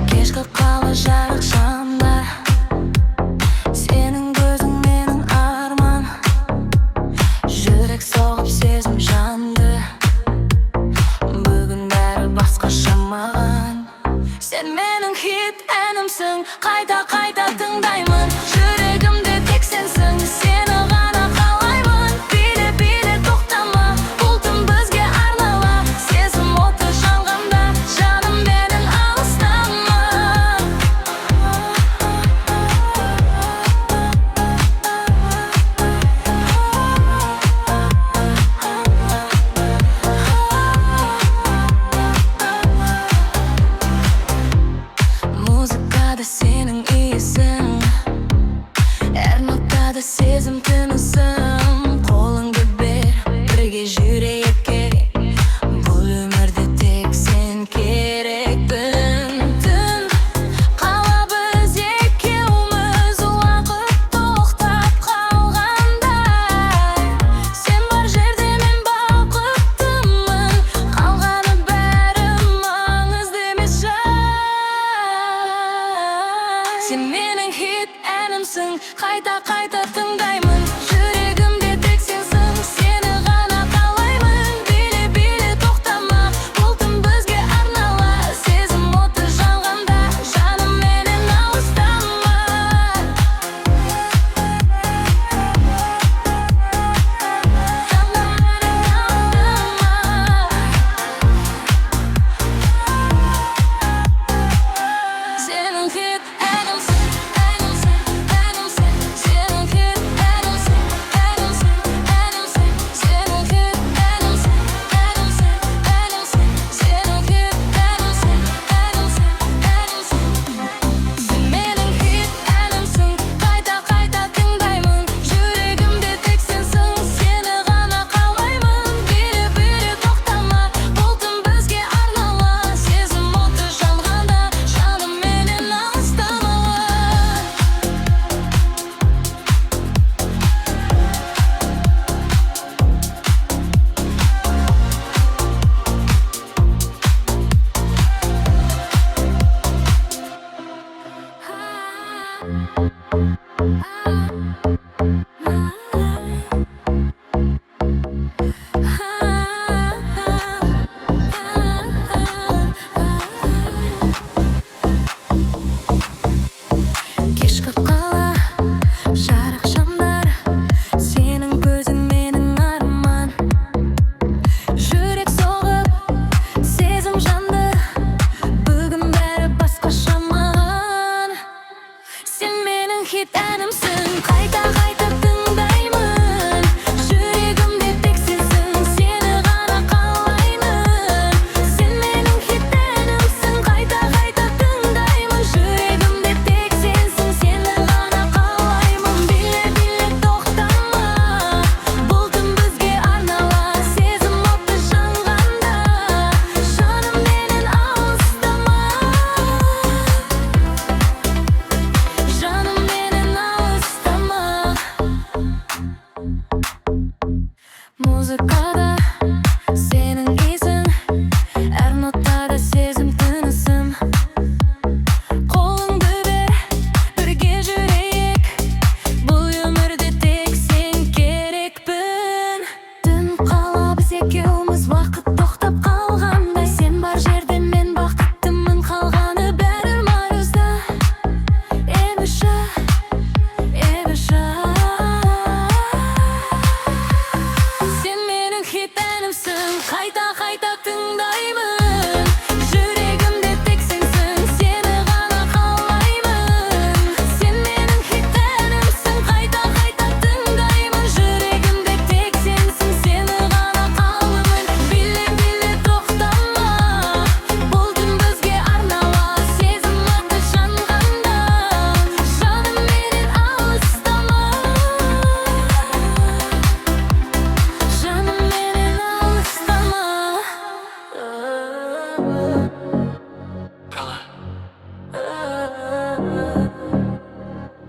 Кешкі қала жарық шамда, сенің көзің менің арман. Жүрек соғып сезім жанды, бүгін бәрі басқаша маған. Сен менің хит әнімсің, қайта-қайта тыңдаймын. Жүрегімде тек сенсің, сені ғана қалаймын. Биле-биле тоқтама, бұл түн бізге арнала. Сезім оты жанғанда, жаным менің алыстама. Музыкада сенің иісің, әр нотада сезім тынысым. Қолыңды бер, бірге жүрейікке, бұл өмірде тек сен керекпін. Түн қала біз екеуміз, уақыт тоқтап қалғандай. Сен бар жерде мен бақыттымын, қалғаны бәрі маңызды емес жай. Сен менің хит әнімсің, қайта-қайта тыңдаймын. Жүрегімде тек сенсің, сені ғана қалаймын. Биле-биле тоқтама, бұл түн бізге арнала. Сезім оты жанғанда, жаным менен алыстама. Сенің хит әнімсің, әнімсің, әнімсің, сенің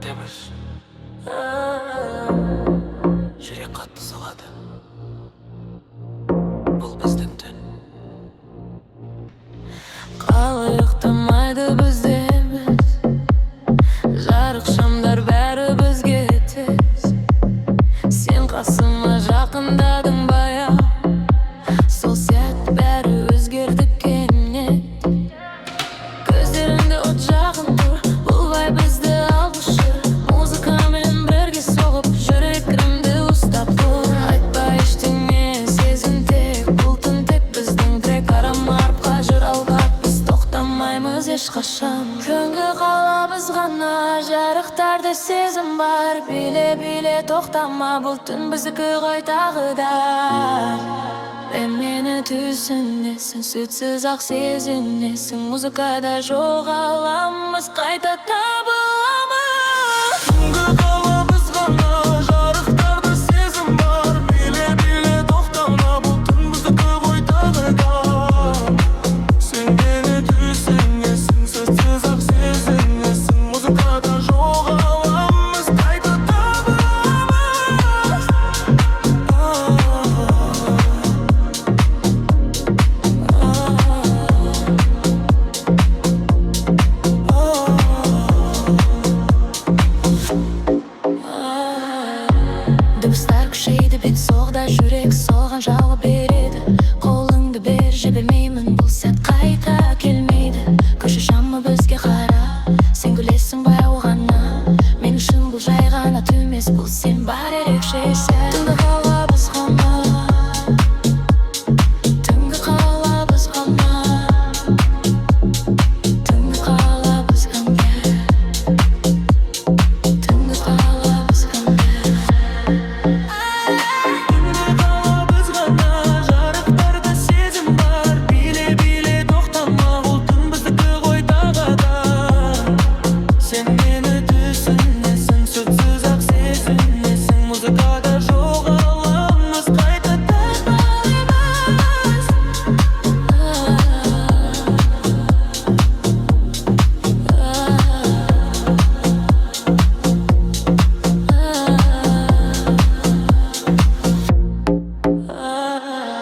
Темір жүрек қатты соғады. Бұл біздің түн. Қалай ұйықтамайды біздеміз, жарық шамдар бәрі бізге тез. Сен қасыма жақындадың баяу, сол сәт бәрі өзгерді кенет. Көздеріңде от жағын тұр, бұлбай бізді алғышы. Музыкамен бірге соғып, жүрегімді ұстап тұр. Айтпа ештеңе, сезім тек, бұл түн тек біздің трек. Қарама артқа жүр алға, біз тоқтамаймыз ешқашан. Күнгі қалабыз ғана, жарықтарда сезім бар. Биле тоқтама, бұл түн біздікі ғой тағы да. Мені түсінесің, сөзсіз ақ сезінесің. Музыкада жоғаламыз, қайта табыламыз. Түнгі қаламыз ғана, жарықтарда сезім бар. Биле тоқтама, бұл түн біздікі ғой тағы да. Сен мені түсінесің, сөзсіз ақ сезінесің. Музыкада жоғаламыз, қайта табыламыз. Дыбыстар күшейді, бет соғда жүрек соған жауап береді. Қолыңды бер, жібермеймін, бұл сәт қайта келмейді. Көші шамы бізге қара, сен күлесің баяу ғана. Мен үшін бұл жай ғана түмес, бұл сен бар ерекше сәт. Түнгі қалабыз ғана, түнгі қалабыз ғана, түнгі қалабыз ғана, түнгі қалабыз ғана. Қалабыз ғана, жарықтарда сезім бар. Биле тоқтама, бұл түн біздікі ғой тағы да. Сен мені түсінесің, сөзсіз ақ сезінесің. Музыкада жоғаламыз, қайта табыламыз.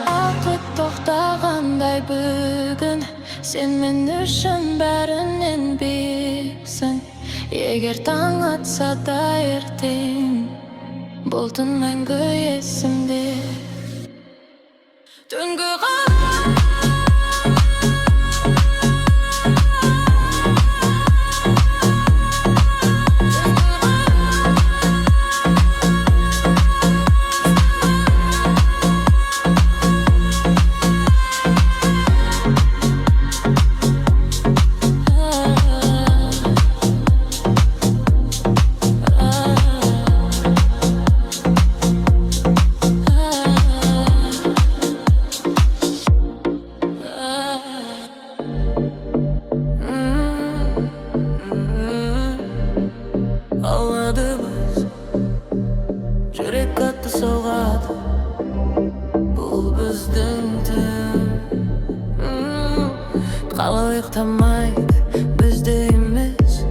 Уақыт тоқтағандай бүгін, сен мен үшін бәрінен биіксің. Егер таң атса да ертең, бұл түн мәңгі есімде. Түнгі қалады біз, жүрек қатты соғады, бұл біздің түн. Қалай ұйықтамайды бізде емес,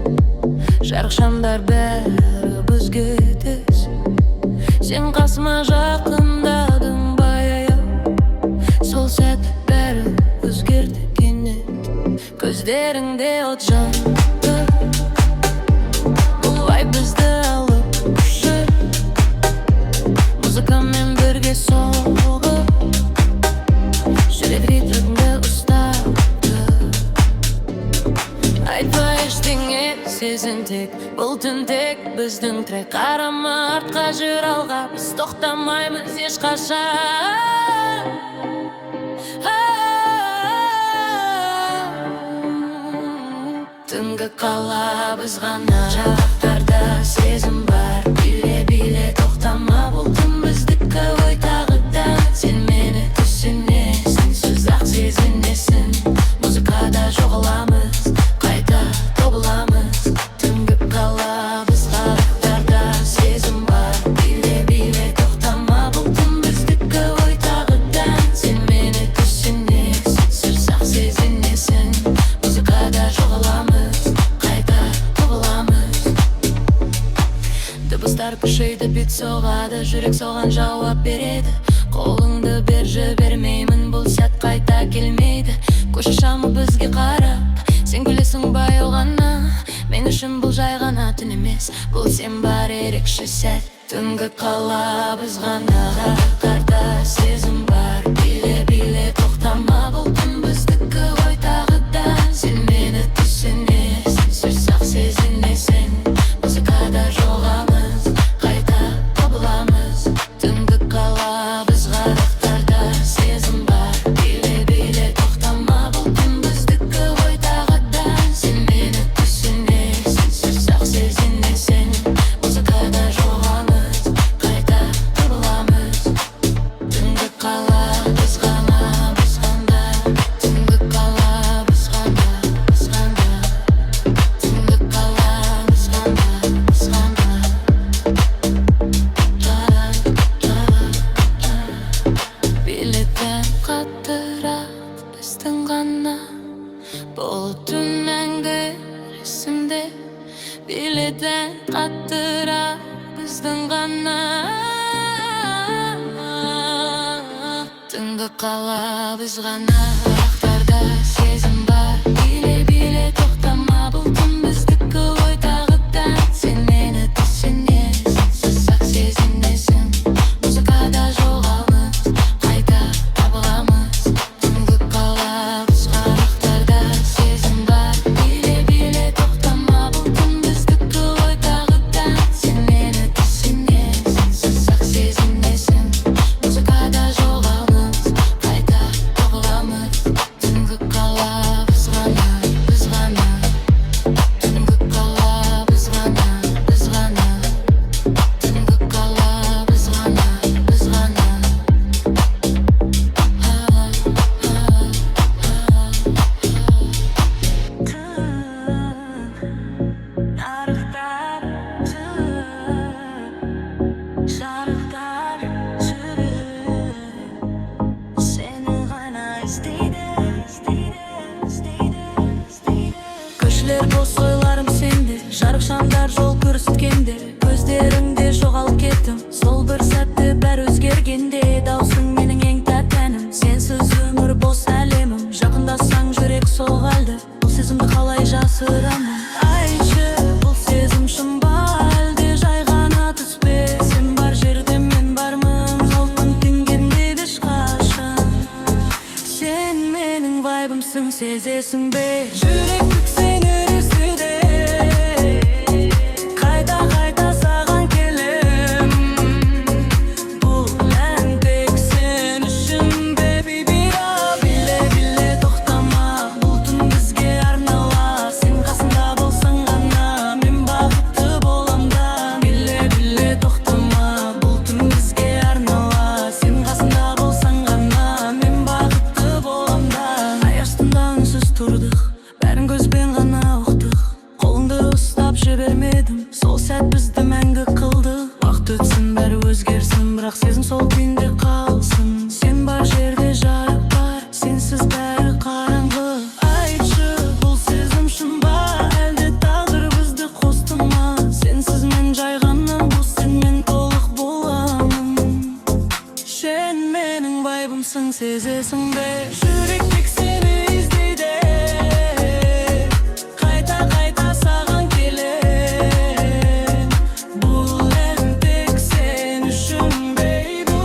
жарық шамдар бәрі бізге тез. Сен қасыма жақындадың баяу, сол сәт бәрі өзгерді кенет. Көздеріңде от жанды, бұлбай бізді алып жүр. Музыкамен бірге соғып, жүрек ритміңді ұстапты. Айтпа ештеңе, сезім тек, бұл түн тек біздің трек. Қарама артқа жүр алға, біз тоқтамаймыз ешқашан. Түнгі қалабыз ғана, жарықтарда сезім бар. Биле тоқтама, бұл түн біздікі ғой тағы да. Сен мені түсінесің, сөз ақ сезінесің. Музыкада жоғаламыз, қайта табыламыз. Түнгі қалабыз, жарықтарда сезім бар. Биле тоқтама, бұл түн біздікі ғой тағы да. Сен мені түсінесің, сөз ақ сезінесің. Музыкада жоғаламыз, қайта табыламыз. күшейді бит соғады, жүрек соған жауап береді. Қолыңды бер, жібермеймін, бұл сәт қайта келмейді. Көші шамы бізге қарап, сен күлесің баяу ғана. Мен үшін бұл жай ғана түн емес, бұл сен бар ерекше сәт. Түнгі қала біз ғана, қарда сезім бар. Биле тоқтама, бұл түн біздікі ғой тағы да. Сен мені түсінесің, сөз-ақ сезінесің. Музыкада жоғамыз, қайта табыламыз. Түнгі қала біз ғарықтарда сезім бар. Биле тоқтама, бұл түн біздікі ғой тағы да. Сен мені түсінесің, сөз-ақ сезінесің. Музыкада жоғамыз, қайта табыламыз. Түнгі қала біз ғана, біз ғана. Түнгі қала біз ғана, біз ғана. Түнгі қала біз ғана, біз ғана. Билеттен қаттырақ біздің ғана. Бұл түн мәңгі есімде. Билеттен қаттырақ біздің ғана. Түнгі қала біз ғана, ақтарда сезім бар. Биле тоқтама, бұл түн біздікі ғой тағы да. Сен мені түсінесің, сөз-ақ сезінесің. Музыкада жоғалмыз, қайта табыламыз. Түнгі қала біз ғарықтарда сезім бар. Биле тоқтама, бұл түн біздікі ғой тағы да. Сен мені түсінесің, сөз-ақ сезінесің. Музыкада жоғалмыз, қайта табыламыз. Түнгі қала біз ғана, біз ғана. Түнгі қала біз ғана, біз ғана. Түнгі қала біз ғана, біз ғана. Жарықтар, жарықтар сені ғана іздейді. Көшелер бос, ойларым сенде. Жарық шамдар жол көрсеткенде, көздеріңде жоғалып кеттім. Сол бір сәтте бәрі өзгергенде, даусың менің ең тәтті әнім. Сенсіз өмір бос әлемім. Жақындасаң жүрек соғады, бұл сезімді қалай жасырамын? Айтшы, бұл сезім шын ба, әлде жай ғана түс пе? Сен бар жерде мен бармын, жалқын теңгенде ешқашан. Сен менің вайбымсың, сезесің бе? Жүрек сен үресуде, қайта саған келем. Бұл ән тек сен үшін бе, бибира. Биле тоқтама, бұл түн бізге арнала. Сен қасымда болсаң ғана, мен бақытты болам да. Биле тоқтама, бұл түн бізге арнала. Сен қасымда болсаң ғана, мен бақытты болам да. Ай астында үнсіз тұрдық, бәрін көзбен ғана ұқтық. Қолыңды ұстап жібермедім, сол сәт бізді мәңгі қылдық. Уақыт өтсін, бәрі өзгерсін, бірақ сезім сол күйінде қалсын. Сен бар жерде жарық бар, сенсіз бәрі қараңғы. Айтшы, бұл сезім шын ба, әлде тағдыр бізді қосты ма? Сенсіз мен жай ғана, бұл сенмен толық боламын. Сен менің вайбымсың, сезесің бе? Жүрек тек сені іздейді, қайта саған келем. Бұл ән тек сен үшін, бейбі.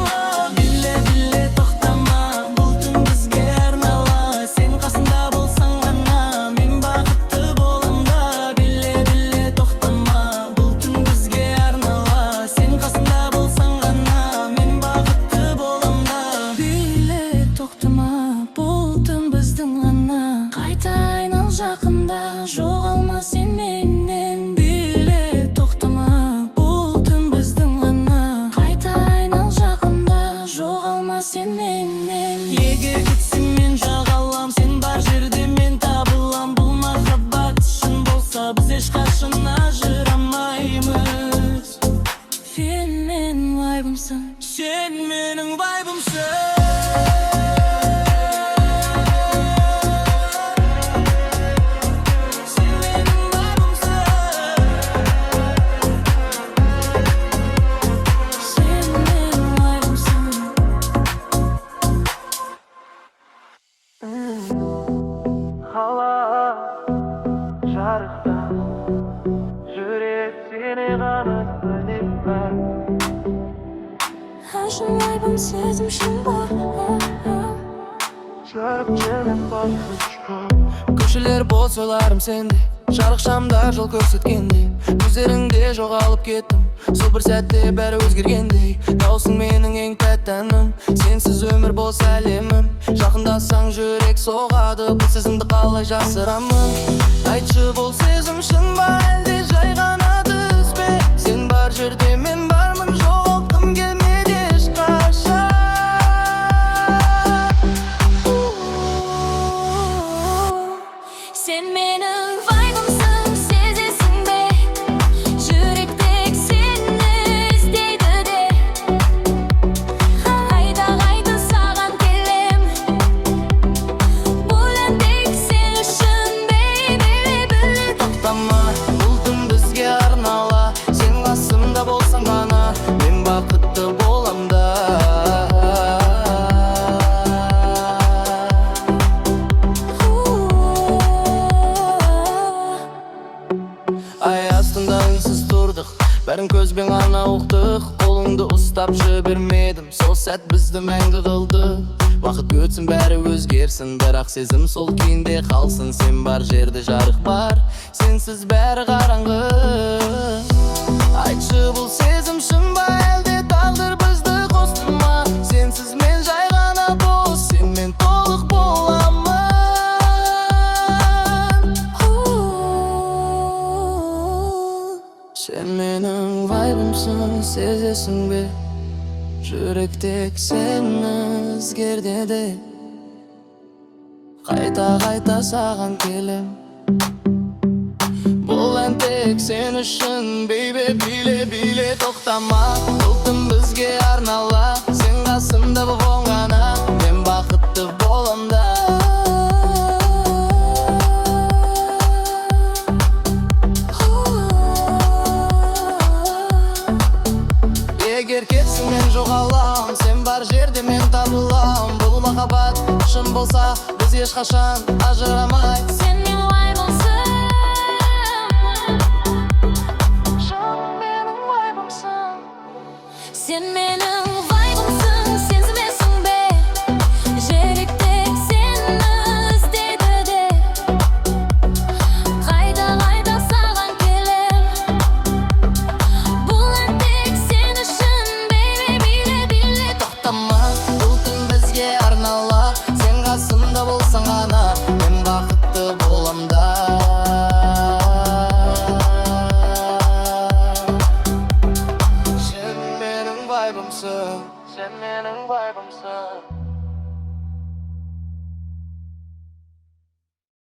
Биле тоқтама, бұл түн бізге арнала. Сен қасымда болсаң ғана, мен бақытты болам да. Биле тоқтама, бұл түн бізге арнала. Сен қасымда болсаң ғана, мен бақытты болам да. Биле тоқтама, бұл түн біздің ғана. Қайта айнал жақында, жоғалма сен менен. Биле тоқтама, бұл түн біздің ғана. Қайта айнал жақында, жоғалма сен менен. Егер кетсем мен жағалам, сен бар жерде мен табылам. Бұл махаббат шын болса, біз ешқашан ажырамаймыз. Сен менің вайбымсың, сен менің вайбымсың. Сен менің жарықта жүрек сені ғана іздеп Ашын айбым сезім шын бар көшелер бос ойларым сенде жарық шамдар жол көрсеткендей көздеріңде жоғалып кеттім сол бір сәтте бәрі өзгергендей даусың менің ең тәтті әнім сенсіз өмір бос әлемім жақындасаң жүрек соғады бұл сезімді қалай жасырамын айтшы бұл сезім шын ба әлде жай ғана түс пе сен бар жерде мен бармын жоғалтқым келмеді ешқашан Sen менің вайбымсың, сезесің бе? Жүрек тек сені іздейді де Қайда саған келем Бұл ән тек сен үшін, baby, baby Тоқтама, бұл түн бізге арнала Сен қасымда болсаң ғана мен бақытты болам да Ай астында үнсіз тұрдық бәрін көзбен ғана ұқтық қолыңды ұстап жібермедім сол сәт бізді мәңгі қылды уақыт өтсін бәрі өзгерсін бірақ сезім сол күйінде қалсын сен бар жерде жарық бар сенсіз бәрі қараңғы айтшы бұл сезім шын ба әлде тағдыр бізді қосты ма сенсіз мен жай ғана бос сенмен толық боламын Sen менің вайбымсың, сезесің бе? Жүрек тек сені іздерде де Қайта саған келем Бұл ән тек сен үшін, baby, биле тоқтама Бұл түн бізге арнала Сен қасымда болғаны мен бақытты болам да Егер кетсің мен жоғалам сен бар жерде мен табылам бұл махаббат шын болса біз ешқашан ажырамай Sen менің вайбымсың Sen менің вайбымсың, сезінесің бе? Жүрек тек сені іздейді де Қайда саған келем Бұл ән тек сен үшін, baby, биле Тоқтама, бұл түн бізге арнала Сен қасымда болсаң ғана мен бақытты болам да Сен менің вайбымсың